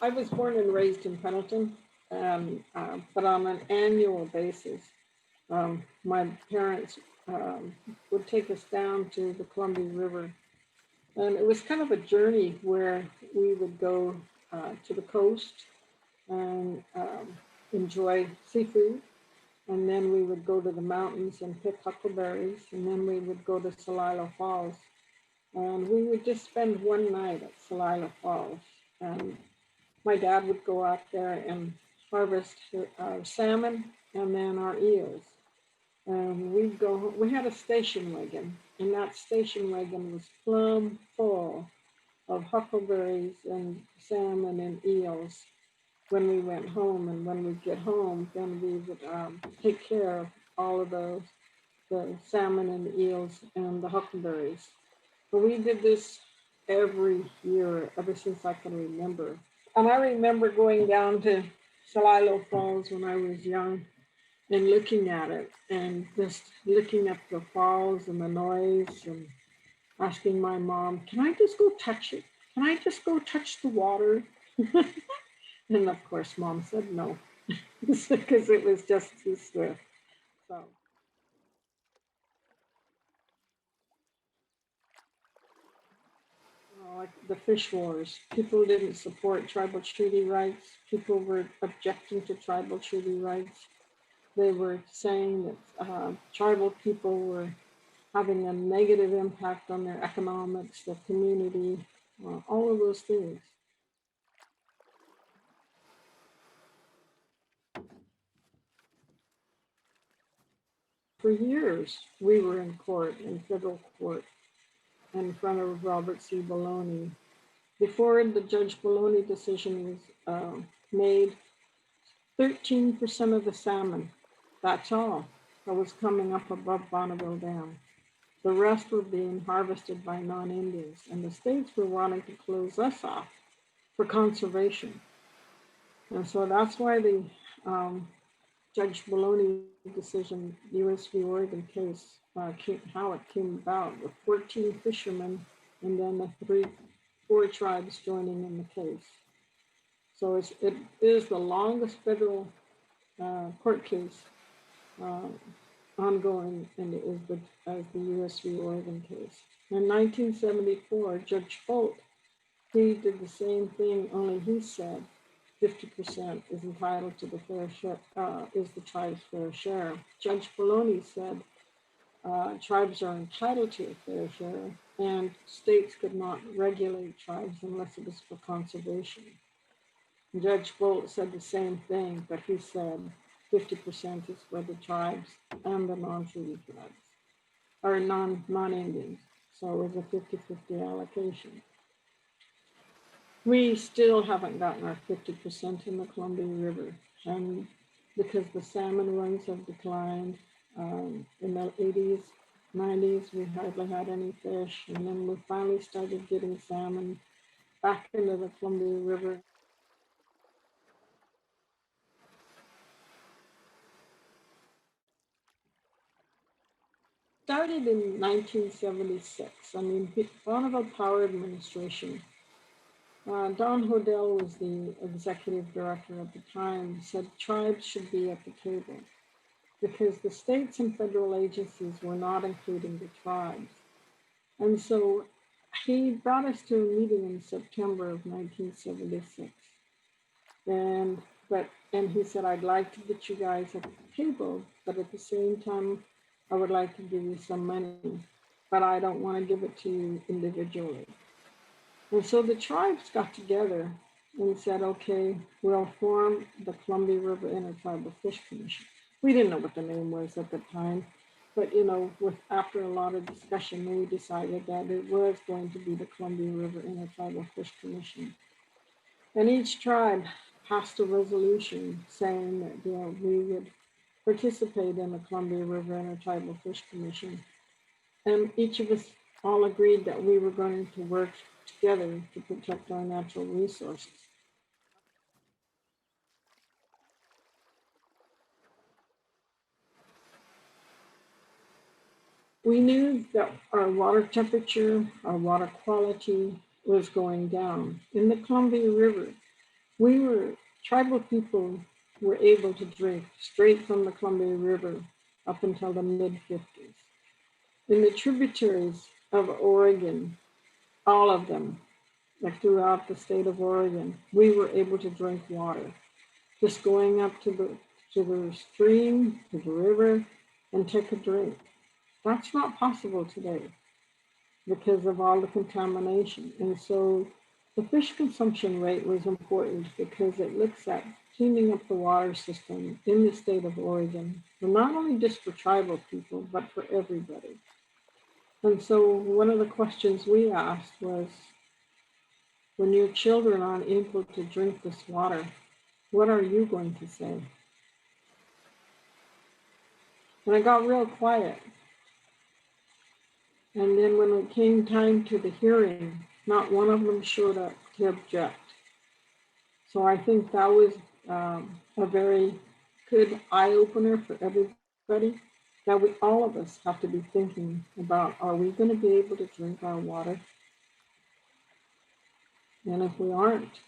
I was born and raised in Pendleton, but on an annual basis, my parents would take us down to the Columbia River. And it was kind of a journey where we would go to the coast and enjoy seafood. And then we would go to the mountains and pick huckleberries. And then we would go to Celilo Falls. And we would just spend one night at Celilo Falls. And my dad would go out there and harvest our salmon and then our eels. And we'd go, we had a station wagon, and that station wagon was plumb full of huckleberries and salmon and eels when we went home. And when we get home, then we would take care of all of those, the salmon and the eels and the huckleberries. But we did this every year, ever since I can remember. And I remember going down to Celilo Falls when I was young and looking at it and just looking at the falls and the noise and asking my mom, can I just go touch it? Can I just go touch the water? And of course, Mom said no, because it was just too swift. So. Like the fish wars, people didn't support tribal treaty rights. People were objecting to tribal treaty rights. They were saying that tribal people were having a negative impact on their economics, their community, all of those things. For years, we were in court, in federal court, in front of Robert C. Belloni. Before the Judge Belloni decision was made, 13% of the salmon, that's all, that was coming up above Bonneville Dam. The rest were being harvested by non-Indians, and the states were wanting to close us off for conservation. And so that's why the Judge Belloni decision, U.S. v. Oregon case, how it came about, with 14 fishermen and then the 4 tribes joining in the case. So it is the longest federal court case ongoing, and it is as the U.S. v. Oregon case. In 1974, Judge Folt, he did the same thing, only he said 50% is entitled to the fair share, is the tribe's fair share. Judge Belloni said tribes are entitled to a fair share, and states could not regulate tribes unless it was for conservation. Judge Bolt said the same thing, but he said 50% is for the tribes and the non-treaty tribes, or non-Indians. So it was a 50-50 allocation. We still haven't gotten our 50% in the Columbia River, and because the salmon runs have declined. In the 80s, 90s, we hardly had any fish, and then we finally started getting salmon back into the Columbia River. Started in 1976. I mean, Bonneville Power Administration. Don Hodel was the executive director at the time, said tribes should be at the table because the states and federal agencies were not including the tribes. And so he brought us to a meeting in September of 1976. And he said, I'd like to get you guys at the table, but at the same time, I would like to give you some money, but I don't want to give it to you individually. And so the tribes got together and said, okay, we'll form the Columbia River Intertribal Fish Commission. We didn't know what the name was at the time, but after a lot of discussion, we decided that it was going to be the Columbia River Intertribal Fish Commission. And each tribe passed a resolution saying that we would participate in the Columbia River Intertribal Fish Commission. And each of us all agreed that we were going to work together to protect our natural resources. We knew that our water temperature, our water quality was going down. In the Columbia River, Tribal people were able to drink straight from the Columbia River up until the mid 50s. In the tributaries of Oregon, all of them, like throughout the state of Oregon, we were able to drink water. Just going up to the stream, to the river, and take a drink. That's not possible today because of all the contamination. And so the fish consumption rate was important because it looks at cleaning up the water system in the state of Oregon, not only just for tribal people, but for everybody. And so one of the questions we asked was, when your children aren't able to drink this water, what are you going to say? And I got real quiet. And then when it came time to the hearing, not one of them showed up to object. So I think that was a very good eye opener for everybody, that all of us have to be thinking about, are we going to be able to drink our water? And if we aren't,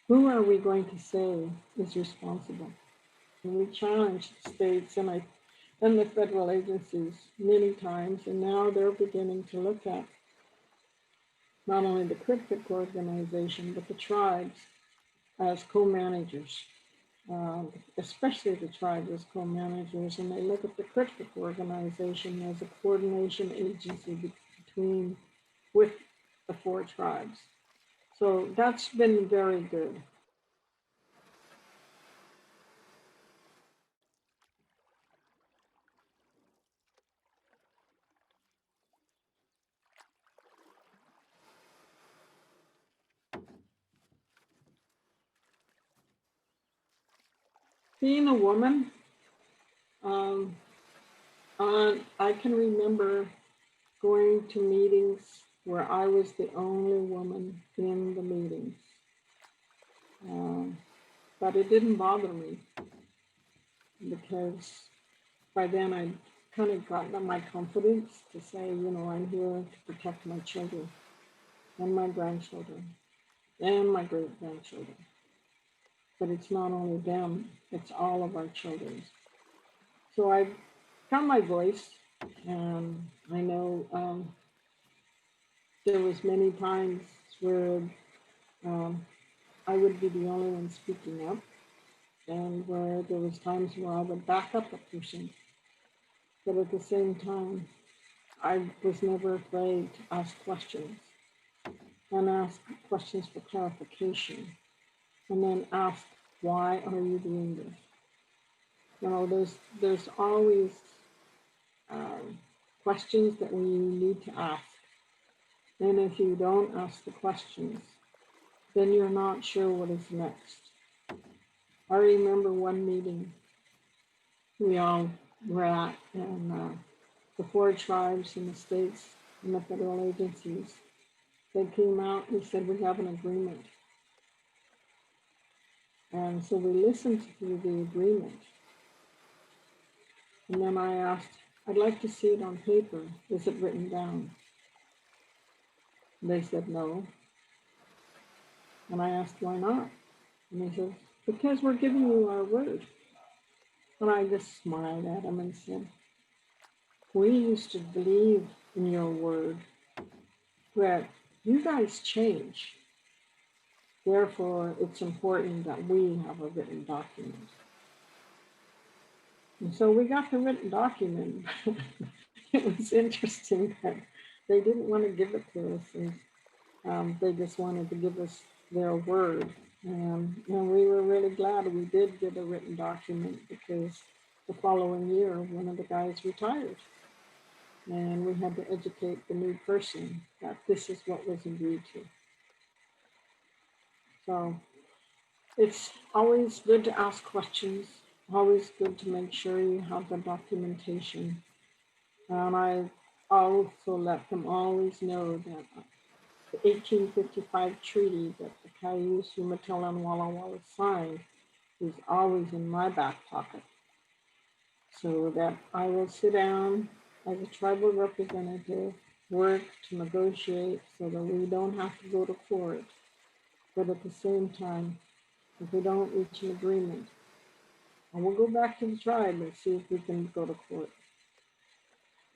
who are we going to say is responsible? And we challenged states and the federal agencies many times, and now they're beginning to look at not only the CRITFC organization, but the tribes as co-managers, especially the tribes as co-managers, and they look at the CRITFC organization as a coordination agency with the 4 tribes. So that's been very good. Being a woman, um, I can remember going to meetings where I was the only woman in the meetings. But it didn't bother me because by then I kind of gotten my confidence to say, I'm here to protect my children and my grandchildren and my great grandchildren. But it's not only them, it's all of our children. So I found my voice, and I know there was many times where I would be the only one speaking up, and where there was times where I would back up a person. But at the same time, I was never afraid to ask questions and ask questions for clarification, and then ask, why are you doing this? There's always questions that we need to ask. And if you don't ask the questions, then you're not sure what is next. I remember one meeting we all were at, and the 4 tribes in the states and the federal agencies, they came out and said, we have an agreement. And so we listened to the agreement. And then I asked, I'd like to see it on paper. Is it written down? And they said no. And I asked, why not? And they said, because we're giving you our word. And I just smiled at them and said, we used to believe in your word, but you guys change. Therefore, it's important that we have a written document. And so we got the written document. It was interesting that they didn't want to give it to us, and they just wanted to give us their word. And we were really glad we did get a written document, because the following year, one of the guys retired. And we had to educate the new person that this is what was agreed to. So it's always good to ask questions, always good to make sure you have the documentation. And I also let them always know that the 1855 treaty that the Cayuse, Umatilla, and Walla Walla signed is always in my back pocket, so that I will sit down as a tribal representative, work to negotiate so that we don't have to go to court, but at the same time, if we don't reach an agreement, and we'll go back to the tribe and see if we can go to court.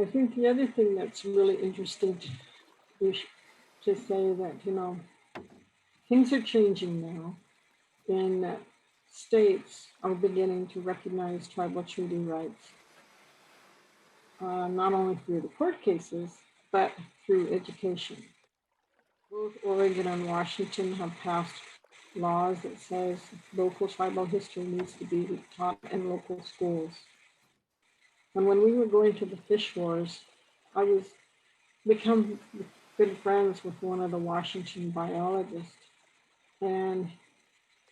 I think the other thing that's really interesting to say that, things are changing now in that states are beginning to recognize tribal treaty rights, not only through the court cases, but through education. Both Oregon and Washington have passed laws that says local tribal history needs to be taught in local schools. And when we were going to the fish wars, I was become good friends with one of the Washington biologists. And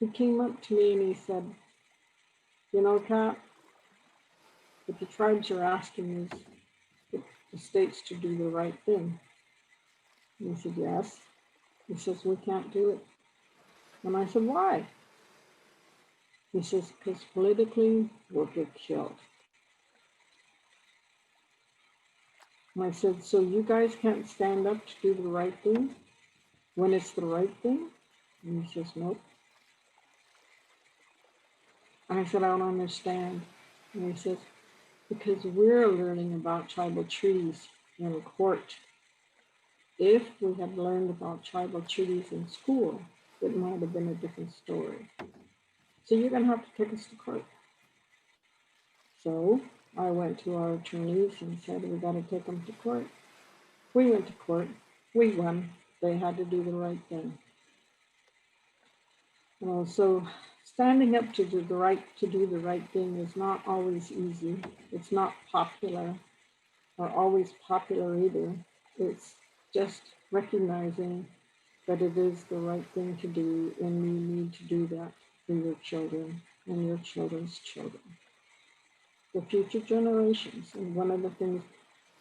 he came up to me and he said, Kat, what the tribes are asking is the states to do the right thing. And he said, yes. He says, we can't do it. And I said, why? He says, because politically we'll get killed. And I said, so you guys can't stand up to do the right thing when it's the right thing? And he says, nope. And I said, I don't understand. And he says, because we're learning about tribal treaties in court. If we had learned about tribal treaties in school, it might have been a different story. So you're going to have to take us to court. So I went to our attorneys and said, we got to take them to court. We went to court. We won. They had to do the right thing. So standing up to do the right thing is not always easy. It's not popular or always popular either. It's just recognizing that it is the right thing to do, and you need to do that for your children and your children's children, the future generations. And one of the things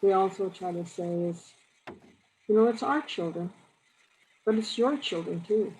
we also try to say is, it's our children, but it's your children too.